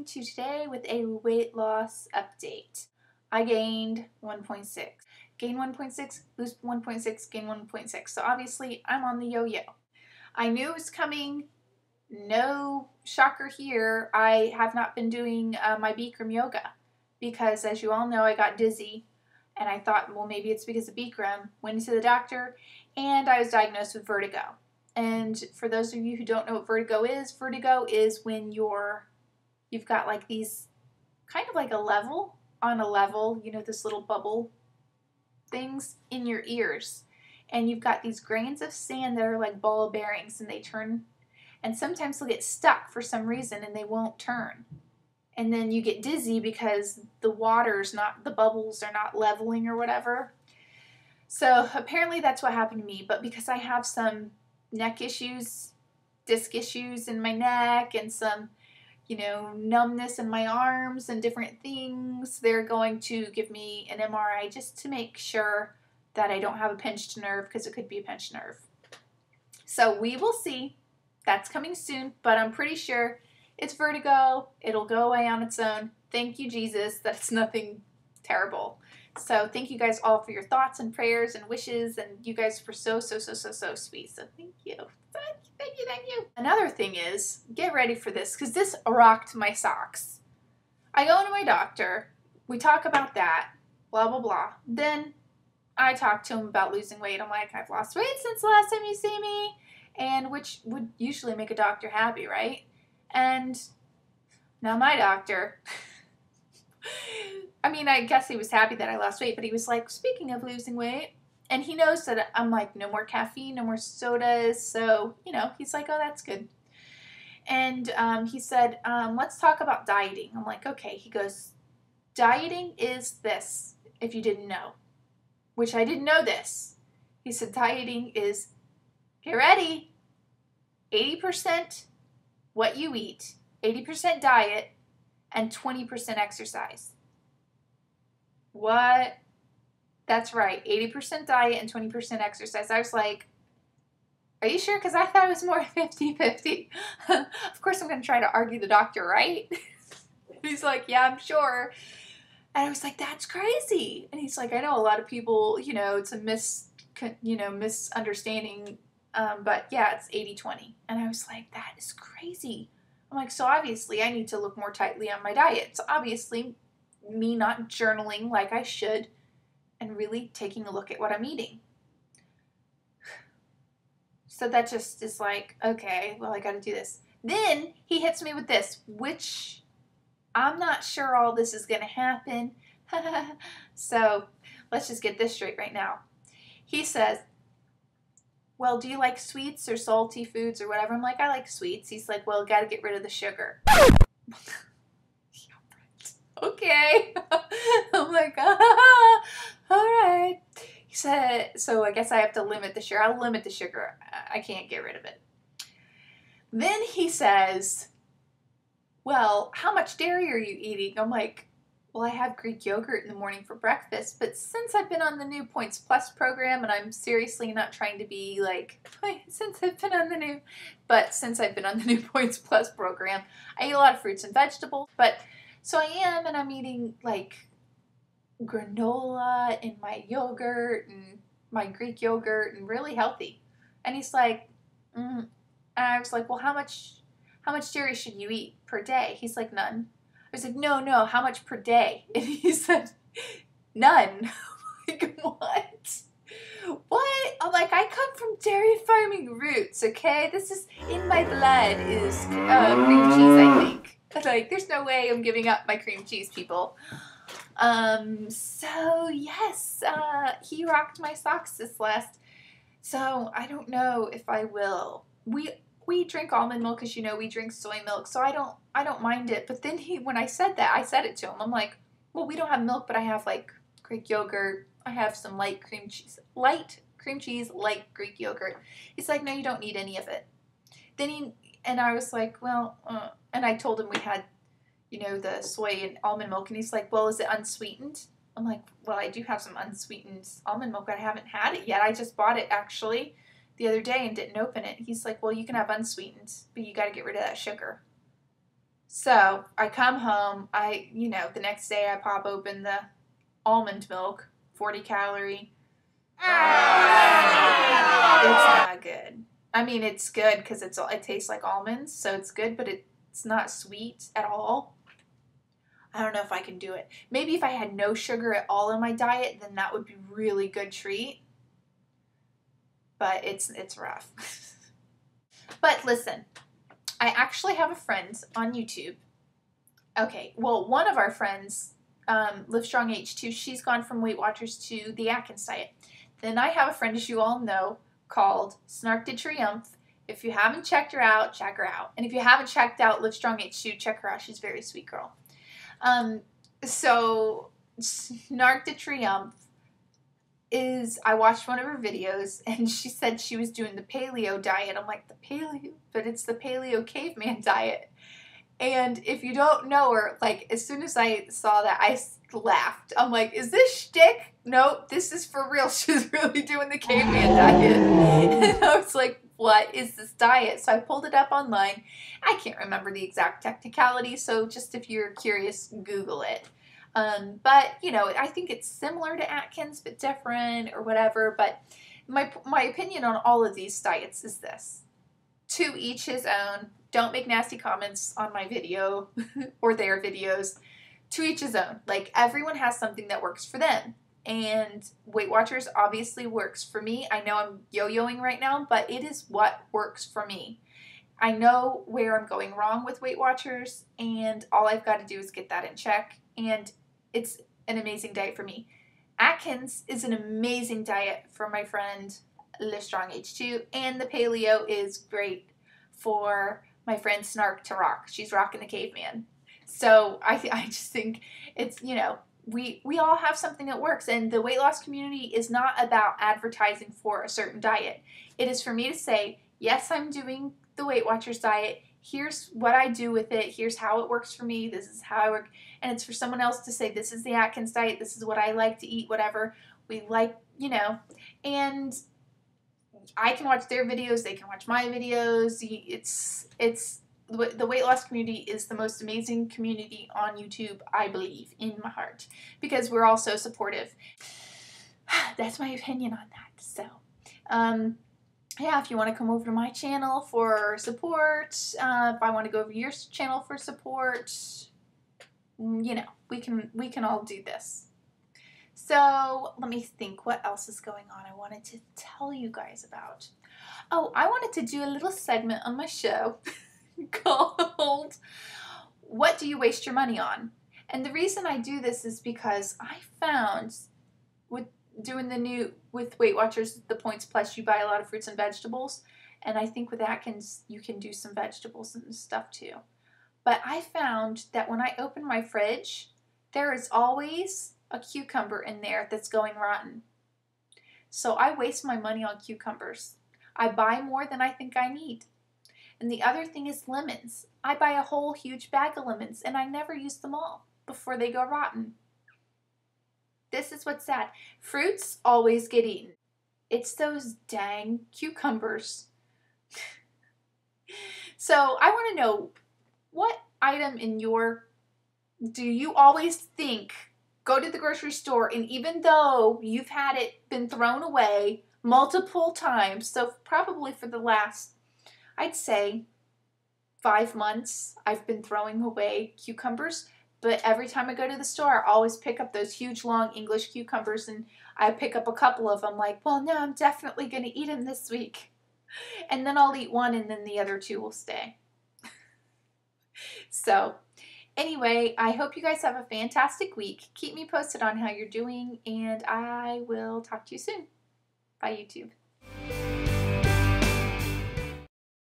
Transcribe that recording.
coming to you today with a weight loss update. I gained 1.6. Gain 1.6, lose 1.6, gain 1.6. So obviously I'm on the yo-yo. I knew it was coming. No shocker here. I have not been doing my Bikram yoga because, as you all know, I got dizzy and I thought, well, maybe it's because of Bikram. Went to the doctor and I was diagnosed with vertigo. And for those of you who don't know what vertigo is when you've got like these kind of like a level on a level, you know, this little bubble things in your ears. And you've got these grains of sand that are like ball bearings and they turn, and sometimes they'll get stuck for some reason and they won't turn. And then you get dizzy because the bubbles are not leveling or whatever. So apparently that's what happened to me, but because I have some neck issues, disc issues in my neck, and some, you know, numbness in my arms and different things, they're going to give me an MRI just to make sure that I don't have a pinched nerve, because it could be a pinched nerve. So we will see. That's coming soon, but I'm pretty sure it's vertigo. It'll go away on its own. Thank you, Jesus, that it's nothing terrible. So thank you guys all for your thoughts and prayers and wishes, and you guys were so sweet. So thank you. Thank you. Another thing is, get ready for this, because this rocked my socks. I go to my doctor. We talk about that, blah, blah, blah. Then I talk to him about losing weight. I'm like, I've lost weight since the last time you see me, and which would usually make a doctor happy, right? And now my doctor... I mean, I guess he was happy that I lost weight, but he was like, speaking of losing weight, and he knows that I'm like, no more caffeine, no more sodas, so, you know, he's like, oh, that's good. And he said, let's talk about dieting. I'm like, okay. He goes, dieting is this, if you didn't know, which I didn't know this. He said, dieting is, get ready, 80% what you eat, 80% diet, and 20% exercise. What? That's right. 80% diet and 20% exercise. I was like, are you sure? Because I thought it was more 50-50. Of course, I'm going to try to argue the doctor, right? He's like, yeah, I'm sure. And I was like, that's crazy. And he's like, I know a lot of people, you know, it's a misunderstanding. But yeah, it's 80-20. And I was like, that is crazy. I'm like, so obviously I need to look more tightly on my diet. So obviously me not journaling like I should and really taking a look at what I'm eating. So that just is like, okay, well, I got to do this. Then he hits me with this, which I'm not sure all this is going to happen. So let's just get this straight right now. He says, well, do you like sweets or salty foods or whatever? I'm like, I like sweets. He's like, well, got to get rid of the sugar. Okay. I'm like, all right. He said, so I guess I have to limit the sugar. I'll limit the sugar. I can't get rid of it. Then he says, well, how much dairy are you eating? I'm like, well, I have Greek yogurt in the morning for breakfast, but since I've been on the new Points Plus program, and I'm seriously not trying to be like, since I've been on the new Points Plus program, I eat a lot of fruits and vegetables, but so I am, and I'm eating like granola in my yogurt and my Greek yogurt and really healthy. And he's like, and I was like, well, how much dairy should you eat per day? He's like, none. I was like, no, how much per day? And he said, none. I'm like, what? What? I'm like, I come from dairy farming roots, okay? This is in my blood is cream cheese, I think. Like, there's no way I'm giving up my cream cheese, people. So yes, he rocked my socks this last, so I don't know if I will. We drink almond milk, as you know, we drink soy milk, so I don't mind it. But then when I said that, I said it to him. I'm like, well, we don't have milk, but I have like Greek yogurt. I have some light cream cheese, light Greek yogurt. He's like, no, you don't need any of it. And I was like, well, and I told him we had, you know, the soy and almond milk, and he's like, well, is it unsweetened? I'm like, well, I do have some unsweetened almond milk, but I haven't had it yet. I just bought it, actually, the other day and didn't open it. He's like, well, you can have unsweetened, but you got to get rid of that sugar. So I come home, the next day I pop open the almond milk, 40 calorie. It's not good. I mean, it's good because it tastes like almonds, so it's good, but it's not sweet at all. I don't know if I can do it. Maybe if I had no sugar at all in my diet, then that would be a really good treat. But it's rough. But listen, I actually have a friend on YouTube. Okay, well, one of our friends, Livestrong H2, she's gone from Weight Watchers to the Atkins diet. Then I have a friend, as you all know, called Snark de Triomphe. If you haven't checked her out, check her out. And if you haven't checked out Livestrong H2, check her out. She's a very sweet girl. So Snark de Triomphe I watched one of her videos and she said she was doing the paleo diet. I'm like, the paleo? But it's the paleo caveman diet. And if you don't know her, like, as soon as I saw that, I laughed. I'm like, is this shtick? Nope, this is for real. She's really doing the caveman diet. And I was like, what is this diet? So I pulled it up online. I can't remember the exact technicality, so just if you're curious, Google it. But, I think it's similar to Atkins, but different or whatever. But my opinion on all of these diets is this. To each his own. Don't make nasty comments on my video or their videos. To each his own. Like, everyone has something that works for them. And Weight Watchers obviously works for me. I know I'm yo-yoing right now, but it is what works for me. I know where I'm going wrong with Weight Watchers, and all I've got to do is get that in check. And it's an amazing diet for me. Atkins is an amazing diet for my friend Livestrong H2, and the paleo is great for my friend Snark to Rock. She's rocking the caveman. So I just think it's, we all have something that works, and the weight loss community is not about advertising for a certain diet. It is for me to say, yes, I'm doing the Weight Watchers diet. Here's what I do with it. Here's how it works for me. This is how I work. And it's for someone else to say, this is the Atkins diet. This is what I like to eat, whatever. We like, and I can watch their videos. They can watch my videos. The weight loss community is the most amazing community on YouTube, I believe, in my heart, because we're all so supportive. That's my opinion on that. So, yeah, if you want to come over to my channel for support, if I want to go over to your channel for support, we can all do this. So let me think, what else is going on I wanted to tell you guys about. Oh, I wanted to do a little segment on my show called What Do You Waste Your Money On? And the reason I do this is because I found with Weight Watchers, the Points Plus, you buy a lot of fruits and vegetables. And I think with Atkins, you can do some vegetables and stuff too. But I found that when I open my fridge, there is always a cucumber in there that's going rotten. So I waste my money on cucumbers. I buy more than I think I need. And the other thing is lemons. I buy a whole huge bag of lemons and I never use them all before they go rotten. This is what's sad. Fruits always get eaten. It's those dang cucumbers. So I want to know, what item do you always think, go to the grocery store, and even though you've had it been thrown away multiple times, so probably for the last, I'd say, 5 months, I've been throwing away cucumbers. But every time I go to the store, I always pick up those huge, long English cucumbers, and I pick up a couple of them, like, well, no, I'm definitely going to eat them this week. And then I'll eat one, and then the other 2 will stay. So, anyway, I hope you guys have a fantastic week. Keep me posted on how you're doing, and I will talk to you soon. Bye, YouTube.